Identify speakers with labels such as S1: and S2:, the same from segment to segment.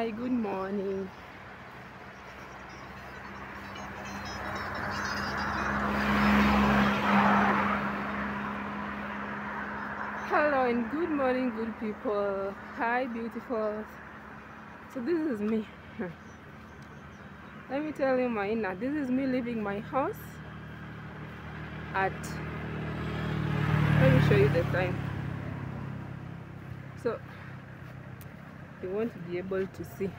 S1: Hi, good morning. Hello and good morning, good people. Hi, beautiful. So this is me. Let me tell you my inner. This is me leaving my house at, let me show you the time. So you want to be able to see.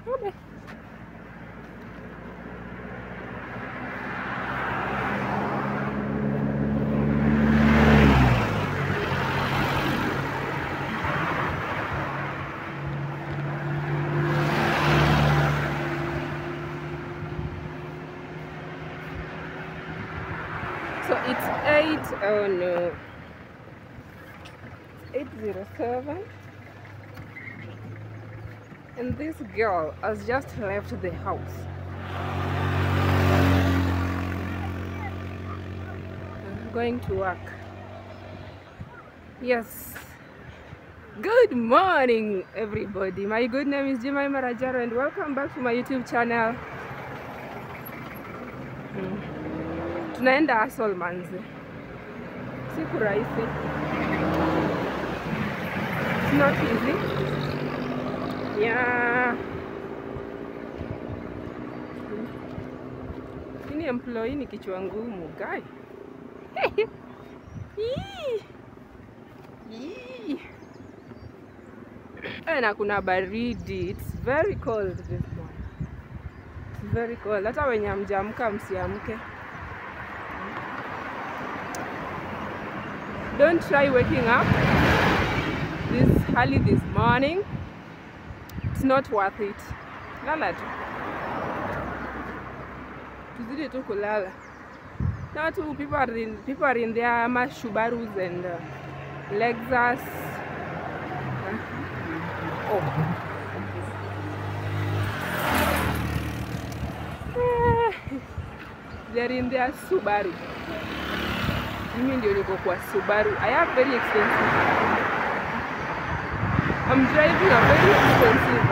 S1: Okay. So it's 8:07, and this girl has just left the house. I'm going to work. Yes. Good morning, everybody. My good name is Jemima Rajaro, and welcome back to my YouTube channel. Tunaenda hustle manze. Siku rahisi. It's not easy. Yeah. Ini employee ni kichwa ngumu, guy. Na kuna baridi. It's very cold this morning. It's very cold. Hata wenye hamjaamka msiamke. Don't try waking up this early this morning. It's not worth it. Lala tu. Tuzidi tu kulala. Now too, people are in their Subarus and Lexus. They're in their Subaru. Mimi ndio niko kwa Subaru. I have very expensive. I'm driving a very expensive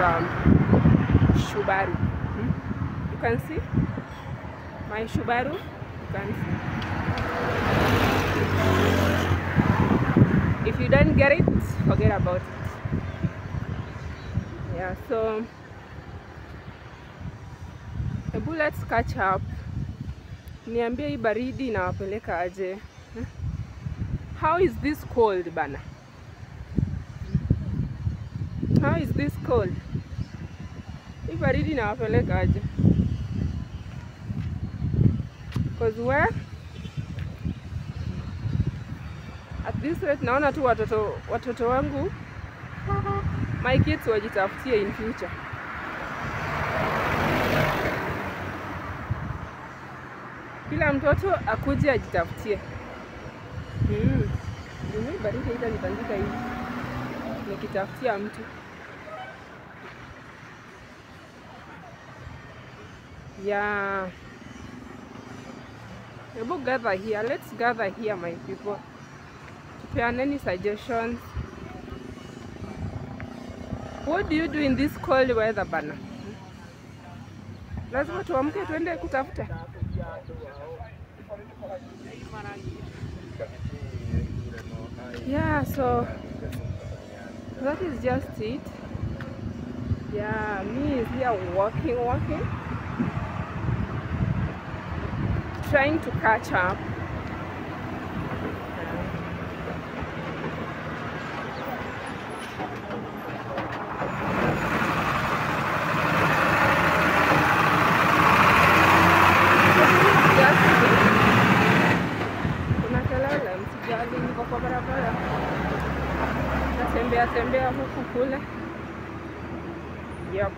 S1: Subaru. You can see my Subaru. You can see. If you don't get it, forget about it. Yeah, so let's catch up. Niambie hii baridi inawapeleka aje? How is this cold bana? How is this cold? Hii baridi inawapeleka aje? Because where? At this rate naona tu watoto wangu, my kids wajitafutie in future. Kila mtoto akuje ajitafutie. Mimi baridi itanitandika hivi nikitafutia mtu. Yeah. Gather here. Let's gather here, my people. Tupeane any suggestions. What do you do in this cold weather bana? Lazima tuamke tuende kutafuta. Yeah, so that is just it. Yeah, me is here walking, trying to catch up. Tembea huku kule. Yep.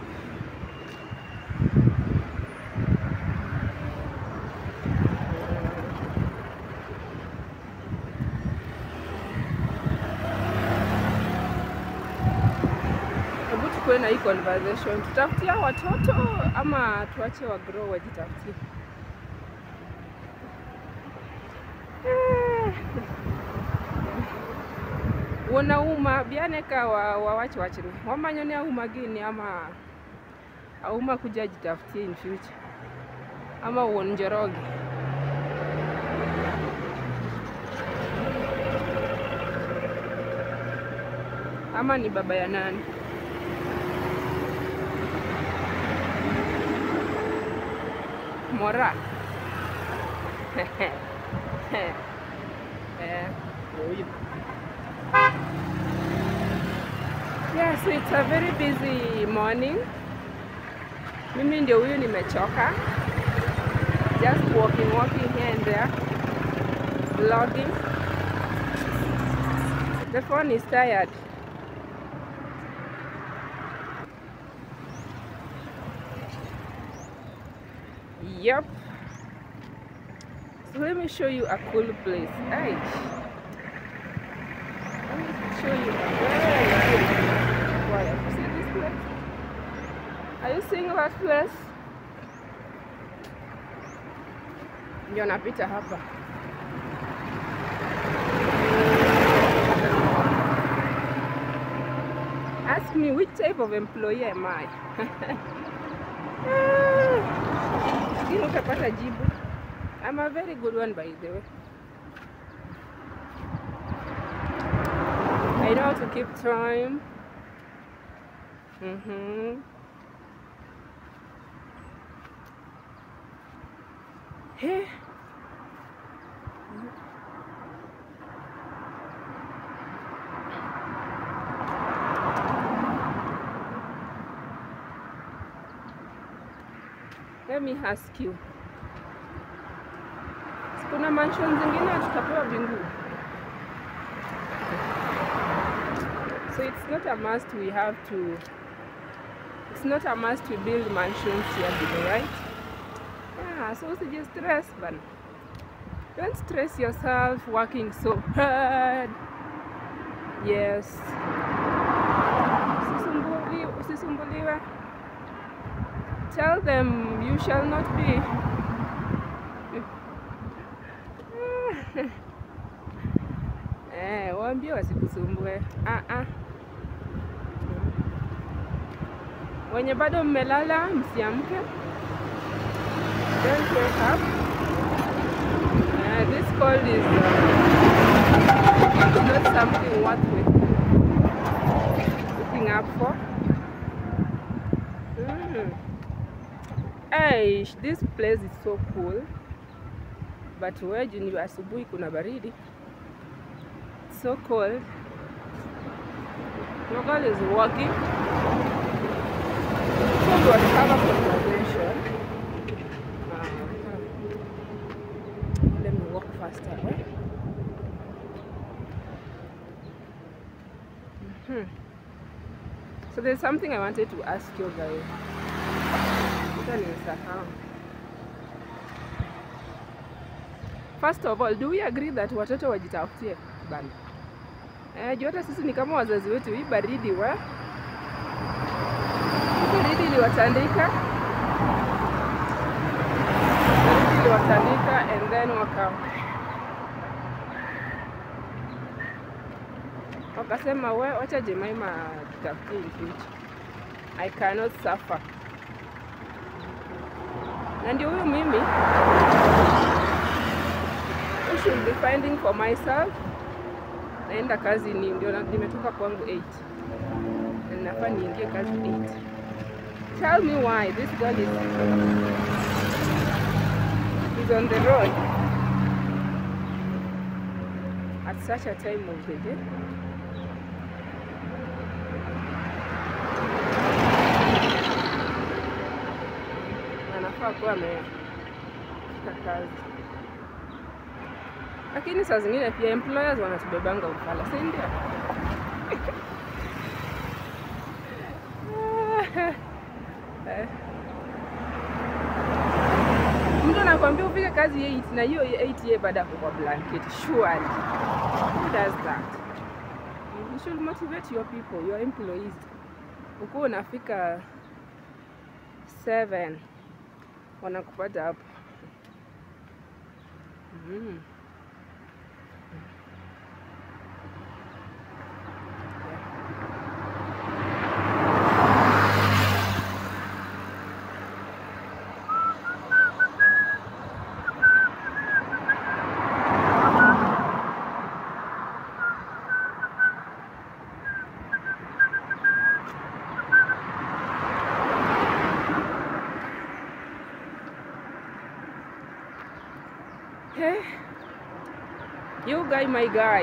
S1: Hebu tukue na hii conversation. Tutafutia watoto ama tuache wa grow wajitafutie? wona uma biane ka wawach wachni wamanyo ni auma gini ama auma kuja jitafutie in future ama wuon Njoroge. Ama ni baba ya nani? Mora. Yeah, so it's a very busy morning. Mimi ndio huyu nimechoka. Just walking here and there. Vlogging. The phone is tired. Yep. So let me show you a cool place. Hey. Let me show you a very cool place. Have you seen this place? Are you seeing that place? Ndio napita hapa. Ask me which type of employee am I? Lakini utapata jibu. I'm a very good one, by the way. I know how to keep time. Hey. Let me ask you. Kuna mansion zingine tutapewa mbinguni. So it's not a must we have to, it's not a must to build mansions here below, right? Yeah, so just stress, man. Don't stress yourself working so hard. Yes. Usisumbuliwe. Tell them you shall not be. Waambie wasikusumbue. Wenye bado mmelala msiamke. Don't wake up. This cold is not something worth looking up for. Hey, this place is so cool. But where ni asubuhi kuna baridi. It's so cold. Your girl is walking. So we will have a conversation. Let me walk faster, right? So there's something I wanted to ask you guys. First of all, do we agree that watoto wajitafutie bana? Juu hata sisi ni kama wazazi wetu, hii baridi baridi iliwatandika and then wakasema wacha Jemima jitafutie in future. I cannot suffer. Na ndio huyu mimi I should be finding for myself. Naenda kazi ndio nimetoka kwangu 8. Na nafaa niingie kazi 8. Tell me why this girl is on the road at such a time of the day. Anafaa kuwa amefika kazi. Lakini saa zingine pia employers wanatubebanga ufala, si ndio? Mtu anakuambia upige kazi 8 na hiyo 8 ye baada kwa blanket. Surely. Who does that? You should motivate your people, your employees. Uko unafika 7 wanakupata hapo. Hey, you guy, my guy.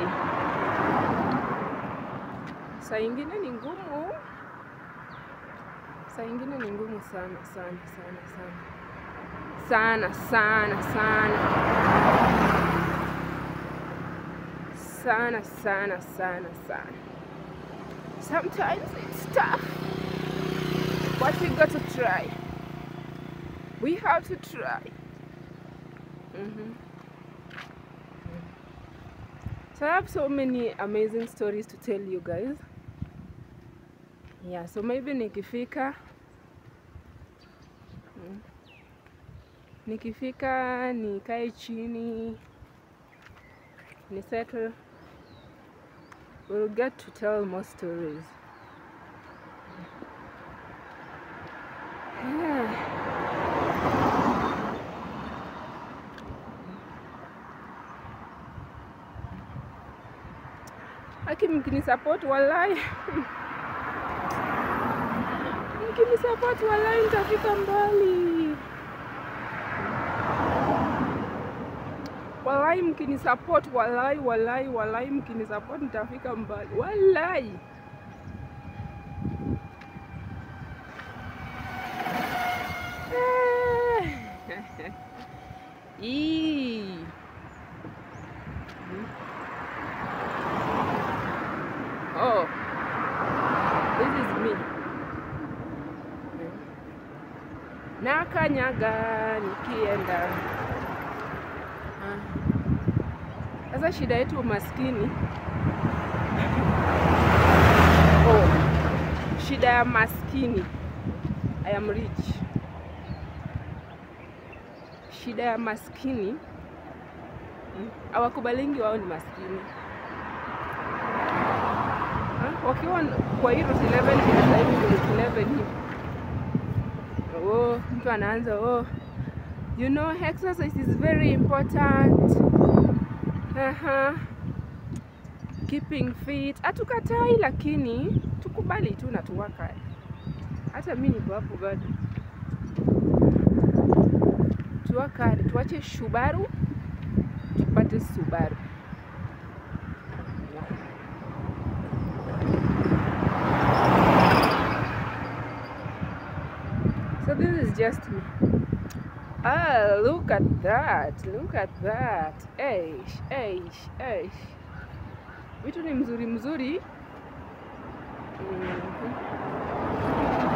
S1: Saa ingine ni ngumu. Saa ingine ni ngumu sana sana sana sana. Sana sana sana. Sana sana sana sana. Sometimes it's tough. But we got to try. We have to try. So I have so many amazing stories to tell you guys. Yeah, so maybe nikifika nikae chini, ni settle, we'll get to tell more stories. Yeah. Aki mkinisupport walai. Mkinisupport walai nitafika mbali. Walai mkinisupport walai mkinisupport nitafika mbali. Walai. Oh, this is me. Nakanyaga nikienda. Sasa shida yetu maskini. Oh, shida ya maskini. I am rich. Shida ya maskini. Hawakubalingi wao ni maskini. Wakiwa kwa hii route 11 sasa hivi route 11 hii. Oh, mtu anaanza you know exercise is very important. Keeping fit. Hatukatai lakini tukubali tu na tuwaka. Hata mimi niko hapo bado. Tuwaka, tuache Subaru, tupate Subaru. So this is just me. Ah, look at that. Look at that. Eish. Vitu ni mzuri.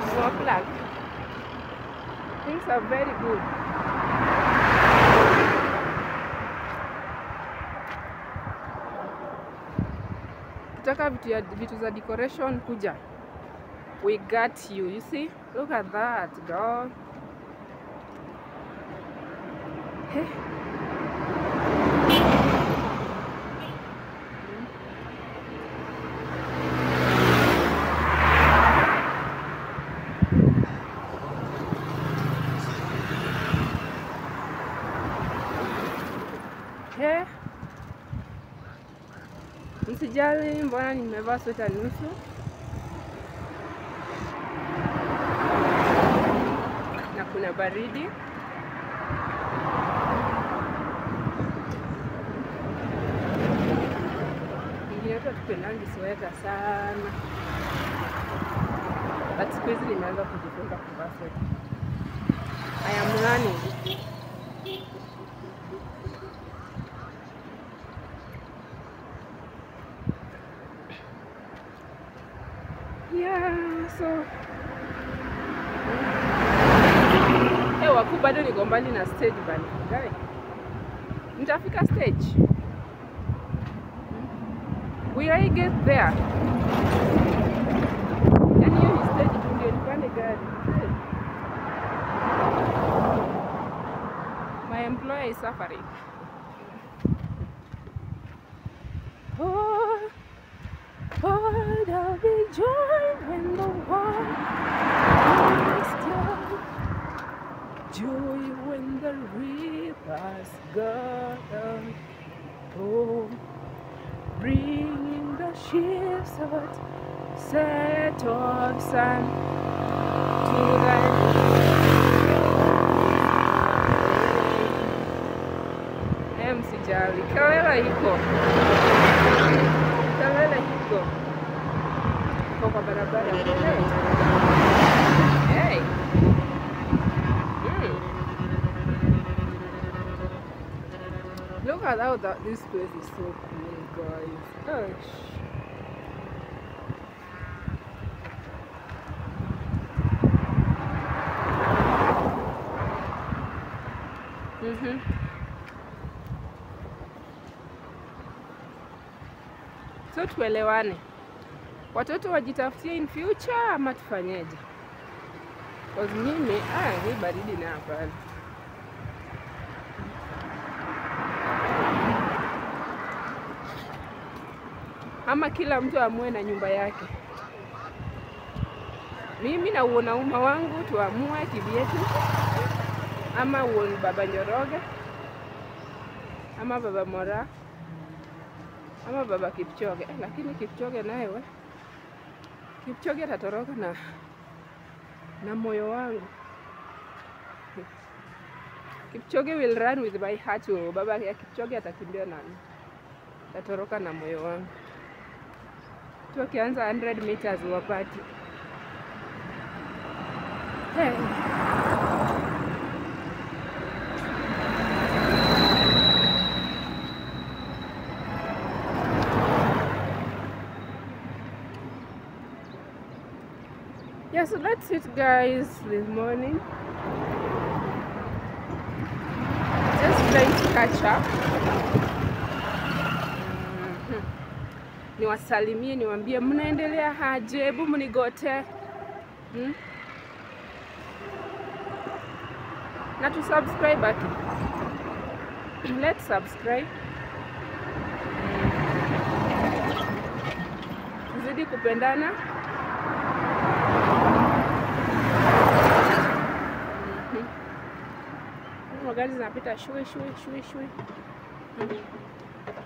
S1: Small plug. Things are very good. Kitaka vitu za decoration kuja. We got you. You see? Look at that, girl. Hey. Hey. Msijali mbona nimevaa sweta nusu. Na kuna baridi. Ingine tupendangi sweta sana. But siku hizi nimeanza kujifunza kuvaa sweta. I am learning. Yeah, so waku bado niko mbali na stage bali. Guy. Nitafika stage. We I get there. Yani hiyo ni stage tu ndio nipande gari. My employer is suffering. Oh, there'll be joy when the world is still. Joy when the rivers go down. Oh, bringing the ships out, set of sun to the msijali. Kelele iko. Kelele iko. Kwa barabara. Hey. Look at how this place is so cool, guys. Gosh. So tuelewane, watoto wajitafutie in future ama tufanyeje? Cause mimi hii baridi na hapana. Ama kila mtu amue na nyumba yake. Mimi na uonauma wangu tuamue kivyetu, ama uoni baba Njoroge, ama baba Mora, ama baba Kipchoge. Lakini Kipchoge naye Kipchoge atatoroka na moyo wangu. Kipchoge will run with my heart. Baba ya Kipchoge atakimbia nani? Atatoroka na moyo wangu. Tukianza 100 meters wapati. Hey. Yeah, so that's it guys this morning. Just trying to catch up. Niwasalimie, niwaambie mnaendelea aje, hebu mnigote. Na tu subscribe ati. Let's subscribe. Tuzidi kupendana. Magari zinapita shwe.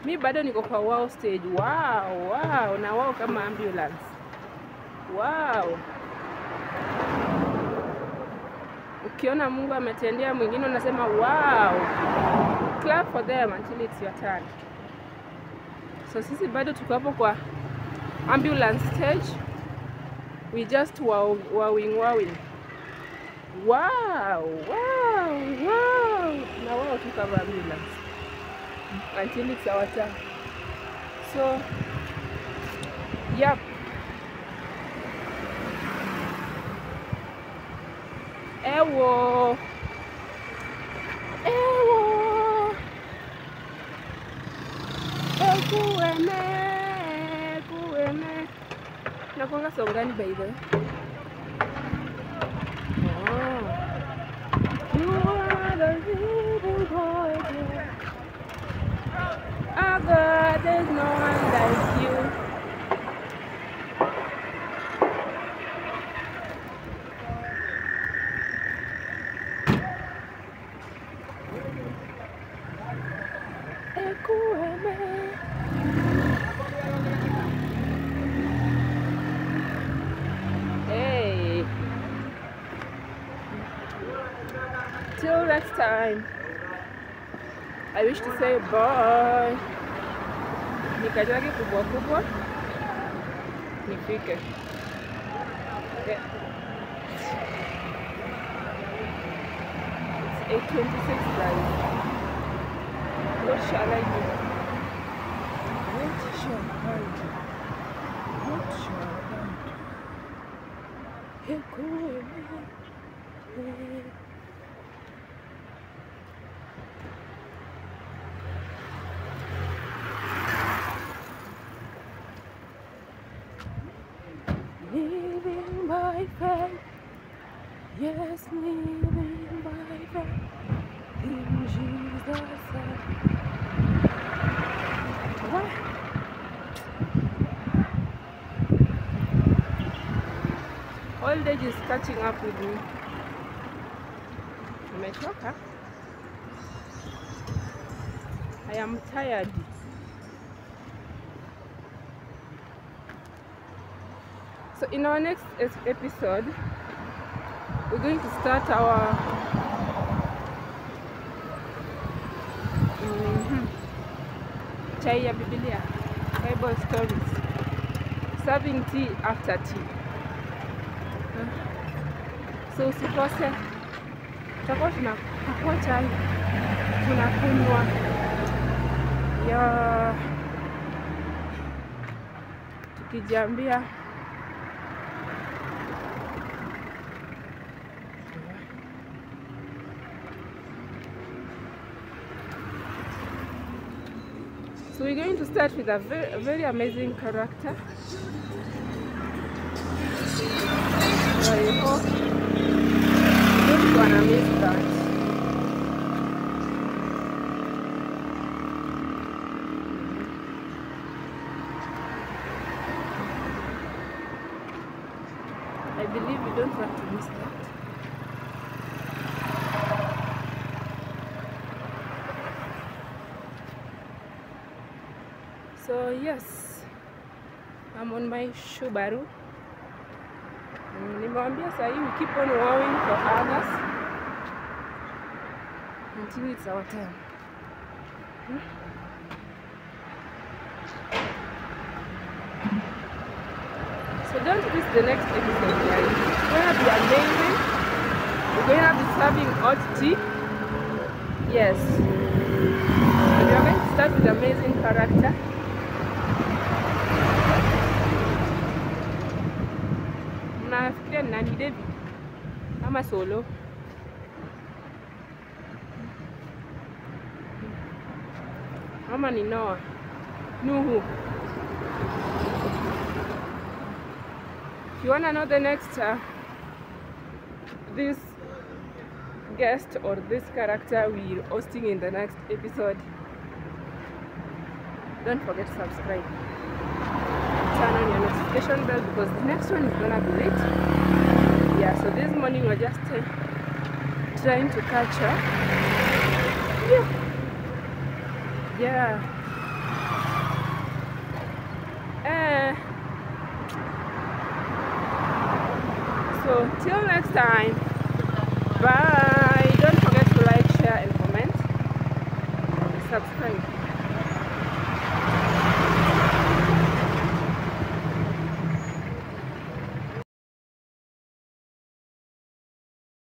S1: Mi bado niko kwa wow stage. Wow, na wow kama ambulance. Wow. Ukiona Mungu ametendea mwingine unasema wow. Clap for them until it's your turn. So sisi bado tuko hapo kwa ambulance stage. We just wowing. Wow. Na wow tuko kwa ambulance until it's our turn. So yep. Ewo. Kueme. Nakonga songani by the way. You are the living God. Oh God, there's no one like you. Hey. Till next time. I wish to say bye. Nikajage kubwa nifike. Yeah. It's 8:26 guys. What shall I do? Living by faith, yes, living by faith in Jesus' name. What? Old age is catching up with me. Nimechoka. I am tired. So in our next episode, we're going to start our chai ya Biblia, Bible stories, serving tea after tea. So usikose, tutakuwa tunapakua chai, tunakunywa ya tukijambia so we're going to start with a very amazing character. So I hope you're not gonna miss that. I believe you don't want to miss that. So yes, I'm on my Subaru. Nimewambia saa hii we keep on wowing for others until it's our turn. So don't miss the next episode, guys. It's gonna be amazing. We're gonna be serving hot tea. Yes. We are going to start with amazing character. Nafikiria ni nani, David ama Solo? Ama ni Noah? Nuhu? If you wanna know the next this guest or this character we're hosting in the next episode, don't forget to subscribe. Turn on your notification bell because the next one is gonna be late. Yeah, so this morning we're just trying to catch her. Yeah. So till next time, bye. Don't forget to like, share and comment, subscribe.